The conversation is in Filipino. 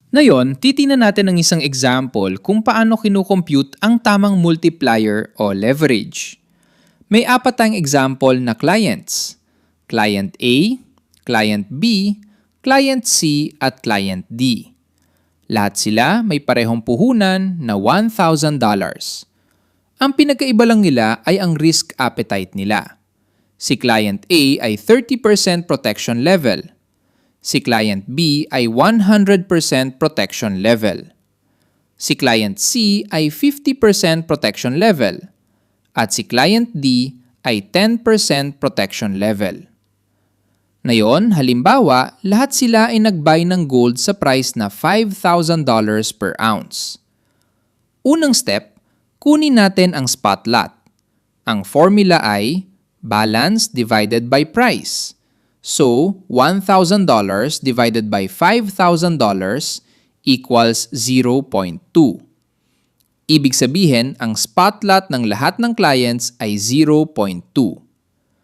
Ngayon, titingnan natin ang isang example kung paano kinukompute ang tamang multiplier o leverage. May apat tayong example na clients. Client A, Client B, Client C at Client D. Lahat sila may parehong puhunan na $1,000. Ang pinagkaiba lang nila ay ang risk appetite nila. Si Client A ay 30% protection level. Si Client B ay 100% protection level. Si Client C ay 50% protection level. At si Client D ay 10% protection level. Ngayon, halimbawa, lahat sila ay nag-buy ng gold sa price na $5,000 per ounce. Unang step, kunin natin ang spot lot. Ang formula ay balance divided by price. So, $1,000 divided by $5,000 equals 0.2. Ibig sabihin, ang spot lot ng lahat ng clients ay 0.2.